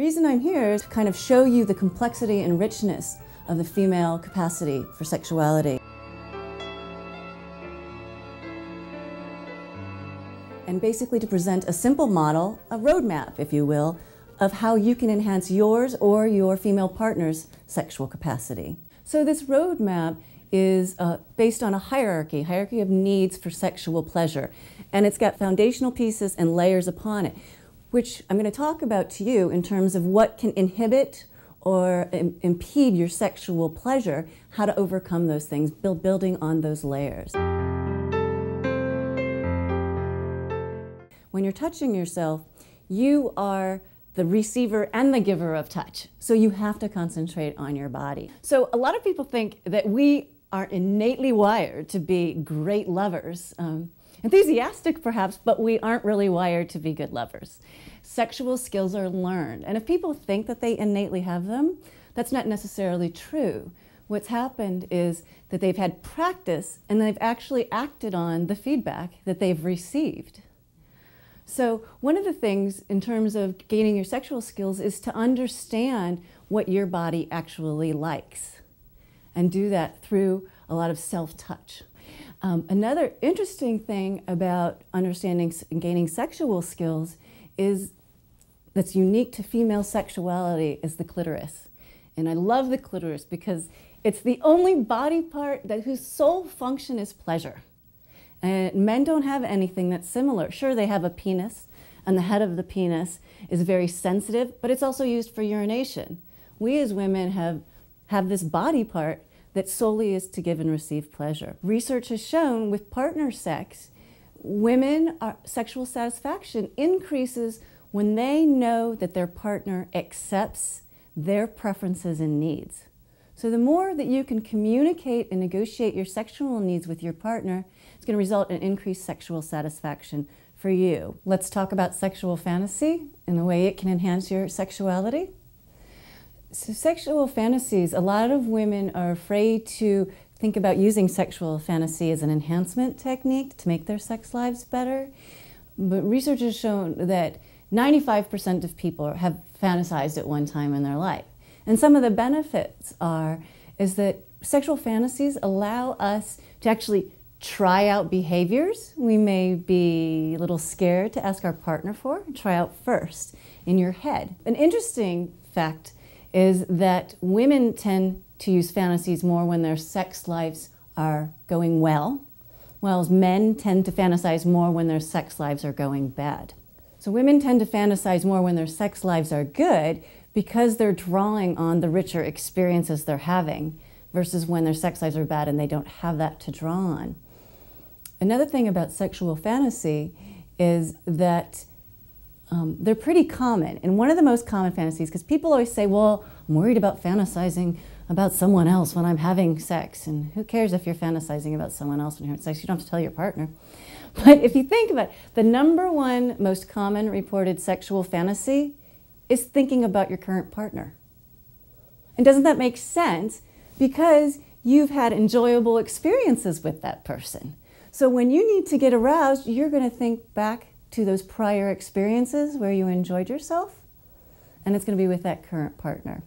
reason I'm here is to kind of show you the complexity and richness of the female capacity for sexuality. And basically to present a simple model, a roadmap, if you will, of how you can enhance yours or your female partner's sexual capacity. So this roadmap is based on a hierarchy of needs for sexual pleasure. And it's got foundational pieces and layers upon it, which I'm going to talk about to you in terms of what can inhibit or impede your sexual pleasure, how to overcome those things, building on those layers. When you're touching yourself, you are the receiver and the giver of touch. So you have to concentrate on your body. So a lot of people think that we are innately wired to be great lovers. Enthusiastic perhaps, but we aren't really wired to be good lovers. Sexual skills are learned, and if people think that they innately have them, that's not necessarily true. What's happened is that they've had practice and they've actually acted on the feedback that they've received. So one of the things in terms of gaining your sexual skills is to understand what your body actually likes, and do that through a lot of self-touch. Another interesting thing about understanding and gaining sexual skills is that's unique to female sexuality is the clitoris. And I love the clitoris because it's the only body part whose sole function is pleasure. And men don't have anything that's similar. Sure, they have a penis, and the head of the penis is very sensitive, but it's also used for urination. We as women have this body part that solely is to give and receive pleasure. Research has shown with partner sex, sexual satisfaction increases when they know that their partner accepts their preferences and needs. So the more that you can communicate and negotiate your sexual needs with your partner, it's going to result in increased sexual satisfaction for you. Let's talk about sexual fantasy and the way it can enhance your sexuality. So sexual fantasies, a lot of women are afraid to think about using sexual fantasy as an enhancement technique to make their sex lives better. But research has shown that 95% of people have fantasized at one time in their life. And some of the benefits is that sexual fantasies allow us to actually try out behaviors we may be a little scared to ask our partner for, try out first in your head. An interesting fact is that women tend to use fantasies more when their sex lives are going well, whereas men tend to fantasize more when their sex lives are going bad. So women tend to fantasize more when their sex lives are good because they're drawing on the richer experiences they're having versus when their sex lives are bad and they don't have that to draw on. Another thing about sexual fantasy is that they're pretty common. And one of the most common fantasies, because people always say, well, I'm worried about fantasizing about someone else when I'm having sex. And who cares if you're fantasizing about someone else when you're having sex? You don't have to tell your partner. But if you think about it, the #1 most common reported sexual fantasy is thinking about your current partner. And doesn't that make sense? Because you've had enjoyable experiences with that person. So when you need to get aroused, you're going to think back to those prior experiences where you enjoyed yourself, and it's going to be with that current partner.